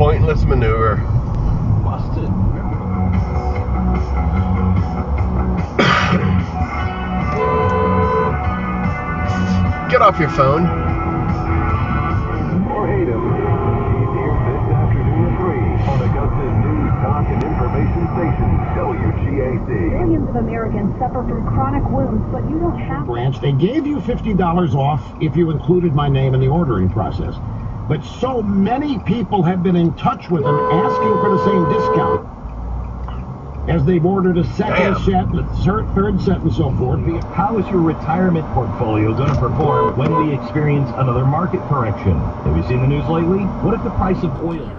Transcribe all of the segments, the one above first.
pointless maneuver. Busted. Get off your phone. Or hate him. He's here this afternoon at 3 on Augusta's news, talk, and information station, WGAC. Millions of Americans suffer from chronic wounds, but you don't have branch. They gave you $50 off if you included my name in the ordering process. But so many people have been in touch with them asking for the same discount as they've ordered a second set, a third set, and so forth. How is your retirement portfolio going to perform when we experience another market correction? Have you seen the news lately? What if the price of oil...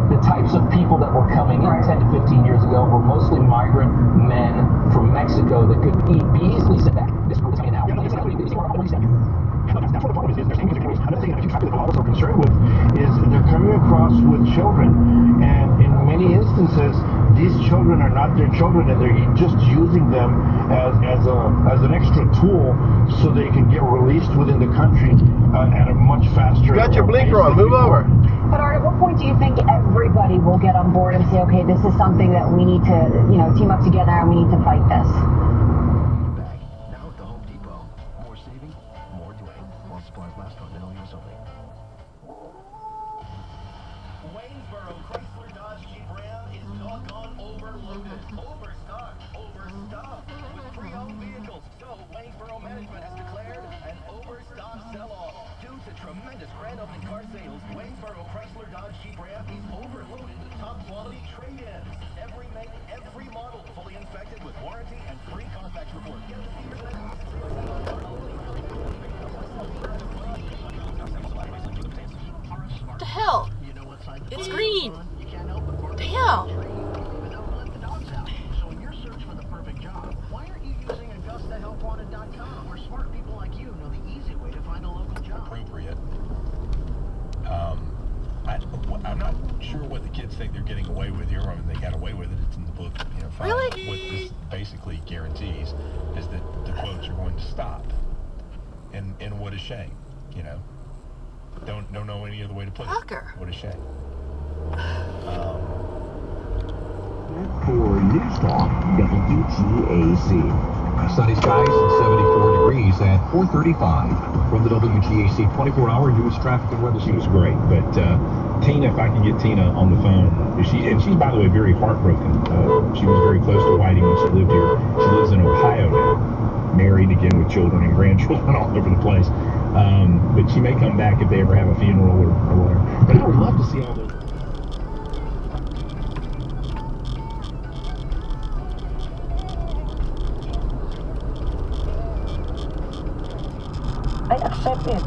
The types of people that were coming in 10 to 15 years ago were mostly migrant men from Mexico that could be easily sent back. This group is coming now. That's what the problem is. Another thing that people are also concerned with is they're coming across with children, and in many instances, these children are not their children, and they're just using them as an extra tool so they can get released within the country at a much faster. You got your blinker on. Move over. But Art, at what point do you think everybody will get on board and say, okay, this is something that we need to, team up together and we need to fight this? Now at the Home Depot. More saving, more doing. More supplies last on minimum use only. Waynesboro Chrysler Dodge Jeep Ram is doggone overloaded, overstocked, overstuffed with pre-owned vehicles. So Waynesboro management has declared an overstock sell-off. Due to tremendous grand opening car sales, Waynesboro Chrysler Dodge Jeep Ram is overloaded with top quality trade-ins. Every make, every model, fully inspected with warranty and free Carfax report. Get the What the hell? It's green. Damn. So in your search for the perfect job, why aren't you using AugustaHelpWanted.com, where smart people like you know the easy way to find a local job? Appropriate. I'm not sure what the kids think they're getting away with here. I mean, they got away with it. It's in the book. Fine. Really? What this basically guarantees is that the quotes are going to stop. And what a shame. Don't know any other way to put it. Fucker. What a shame. For News Talk, WGAC. Sunny skies and 74 degrees at 4:35 from the WGAC 24-hour news traffic and weather. She was great, but Tina, if I can get Tina on the phone, she's by the way very heartbroken. She was very close to Whiting when she lived here. She lives in Ohio now, married again with children and grandchildren all over the place. But she may come back if they ever have a funeral or whatever. But I would love to see all those. I accept it.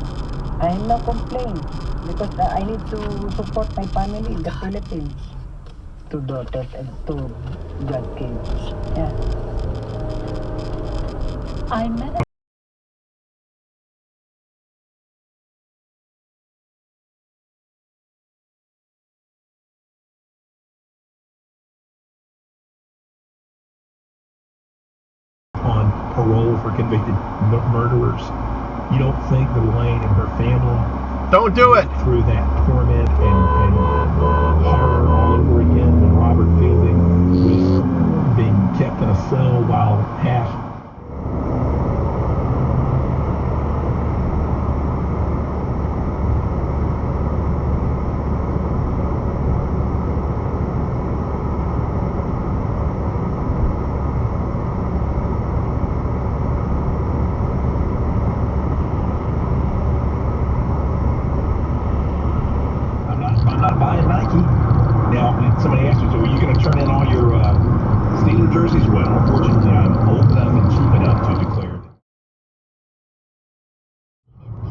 I have no complaint because I need to support my family in the Philippines. 2 daughters and 2 grandkids. Yeah. I met on parole for convicted murderers. You don't think that Elaine and her family Don't do it. through that torment and horror all over again when Robert Fielding was being kept in a cell while half somebody asked me, so are you going to turn in all your Steeler jerseys? Well, unfortunately, I'm old enough and cheap enough to declare it.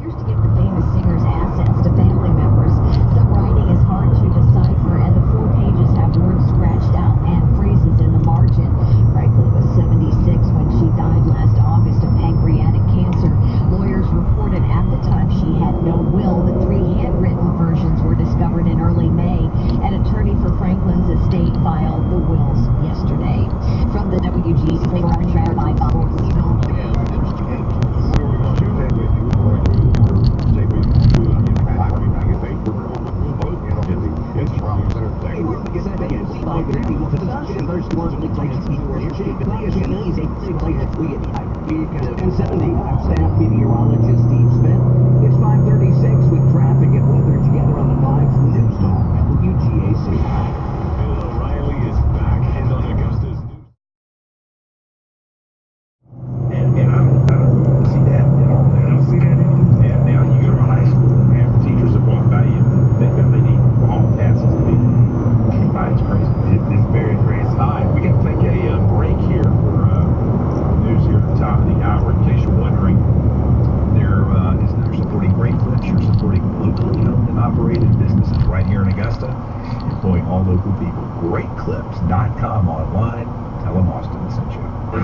appears to give the famous singer's assets to family members. Some writing is hard to decipher, and the 4 pages have words scratched out and phrases in the margin. Franklin was 76 when she died last August of pancreatic cancer. Lawyers reported at the time she had no will. The 3 handwritten versions were discovered in early May. An attorney for Franklin's estate filed the wills yesterday. Staff meteorologist Steve Smith. It's 5:36 with traffic and weather together on the 5 News Talk, WGAC. Bill O'Reilly is back and on Augusta's news. And I don't see that at all. I don't see that at all. And now you go to high school and half the teachers have walked by you and think that they need all passes to be. It's crazy. It's very crazy. Hi, we can take a break here for news here at the top of the hour. In case you're wondering, they're supporting great clips. You're supporting locally owned and operated businesses right here in Augusta, employing all local people. GreatClips.com online. Tell them Austin sent you. A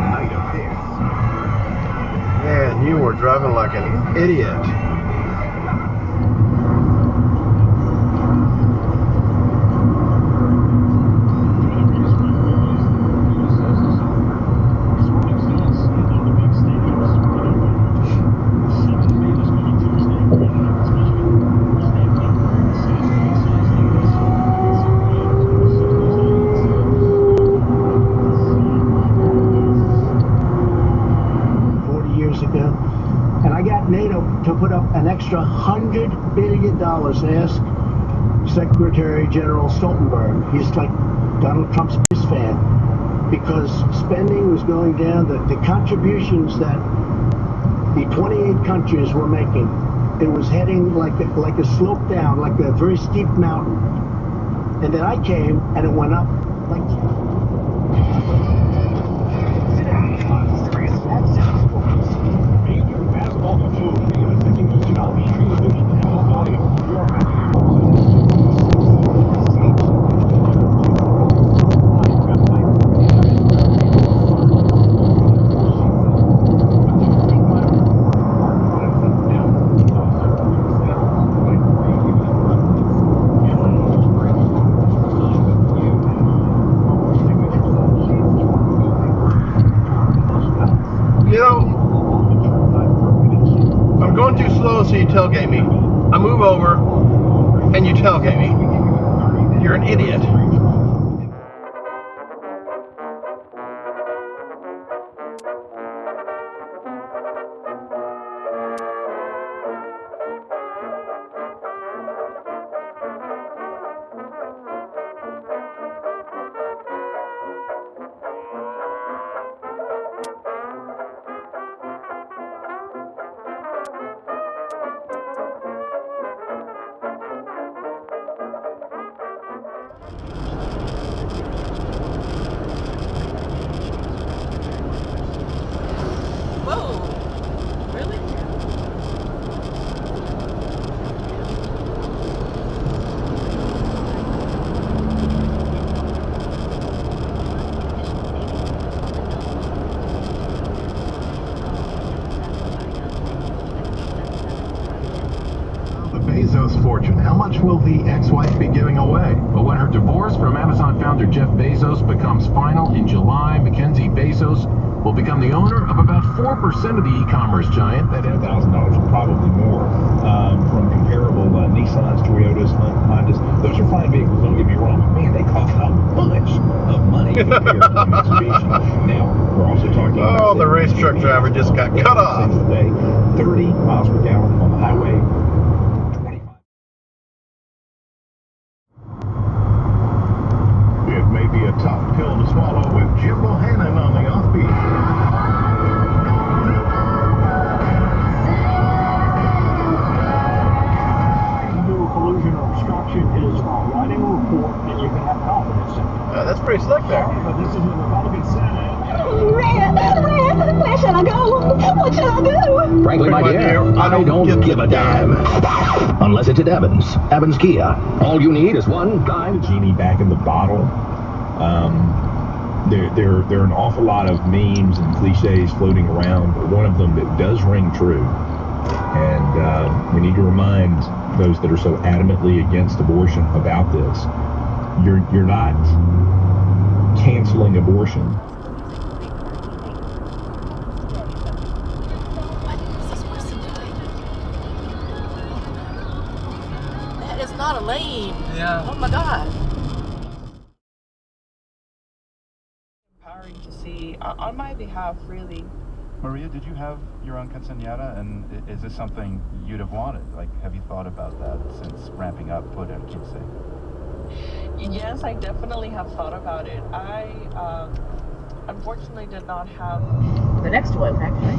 night of hits. Man, you were driving like an idiot. To put up an extra $100 billion, ask Secretary General Stoltenberg. He's like Donald Trump's biggest fan, because spending was going down. The contributions that the 28 countries were making, it was heading like a slope down, like a very steep mountain. And then I came and it went up like. So you tailgate me. I move over and you tailgate me. You're an idiot. Bezos' fortune. How much will the ex-wife be giving away? But when her divorce from Amazon founder Jeff Bezos becomes final in July, Mackenzie Bezos will become the owner of about 4% of the e-commerce giant. That $1,000, probably more, from comparable Nissans, Toyotas, Hondas. Those are fine vehicles, don't get me wrong, but man, they cost a bunch of money compared to Mitsubishi. Now, we're also talking about... Oh, the race truck driver just got cut off. 30 miles per gallon on the highway. It may be a tough pill to swallow with Jim Bohannon on the offbeat. Collusion or obstruction is writing a report that you can have confidence in. That's pretty slick there. But this is the Republican Senate. Where shall I go? What shall I do? Frankly, my dear, I don't give a damn. Unless it's at Evans Kia. All you need is one guy. The genie back in the bottle. There are an awful lot of memes and cliches floating around, but one of them that does ring true. And we need to remind those that are so adamantly against abortion about this. You're not canceling abortion. That is not lot of lane. Yeah. Oh my god. Empowering to see on my behalf, really. Maria, did you have your own quinceañera, and is this something you'd have wanted? Like, have you thought about that since ramping up Put and Quince? Yes, I definitely have thought about it. I unfortunately did not have the next one, actually,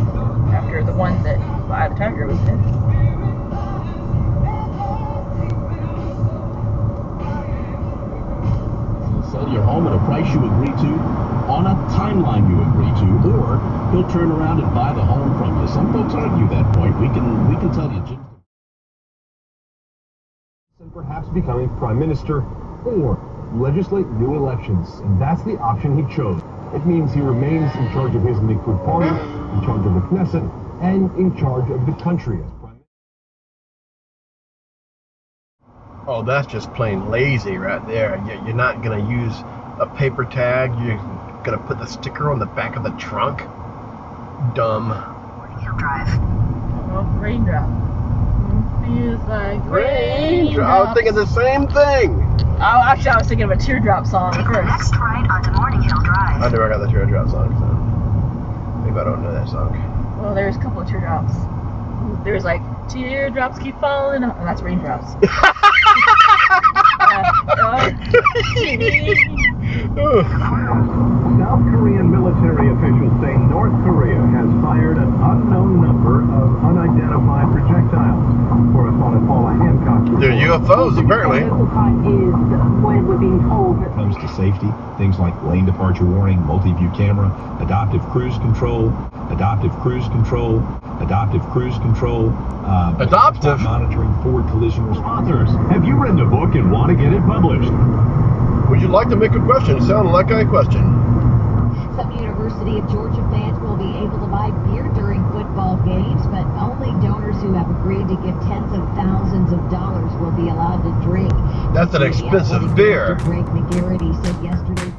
after the one that Eye of the Tiger was in. Sell your home at a price you agree to, on a timeline you agree to, or he'll turn around and buy the home from you. Some folks argue that point. We can tell you, Jim. And perhaps becoming prime minister, or legislate new elections, and that's the option he chose. It means he remains in charge of his Likud party, in charge of the Knesset, and in charge of the country as prime minister. Oh, that's just plain lazy right there. You're not going to use a paper tag. You're going to put the sticker on the back of the trunk. Dumb. He'll drive. Oh, raindrop. Feels like Raindrop. I was thinking the same thing. Oh, actually, I was thinking of a teardrop song first. Next right onto Morning Hill Drive. I never got the teardrop song, so maybe I don't know that song. Well, there's a couple of teardrops. There's like, teardrops keep falling, and that's raindrops. South Korean military officials say North Korea has fired an unknown number of unidentified projectiles. Correspondent Paula Hancock. They're UFOs, apparently. Is when we're being told When it comes to safety, things like lane departure warning, multi-view camera, adaptive cruise control, adaptive cruise control, adaptive cruise control, adaptive monitoring, forward collision authors. Have you written a book and want to get it published? Would you like to make a question sound like a question? Some University of Georgia fans will be able to buy beer during football games, but only donors who have agreed to give tens of thousands of dollars will be allowed to drink. That's an expensive beer. Greg McGarity said yesterday.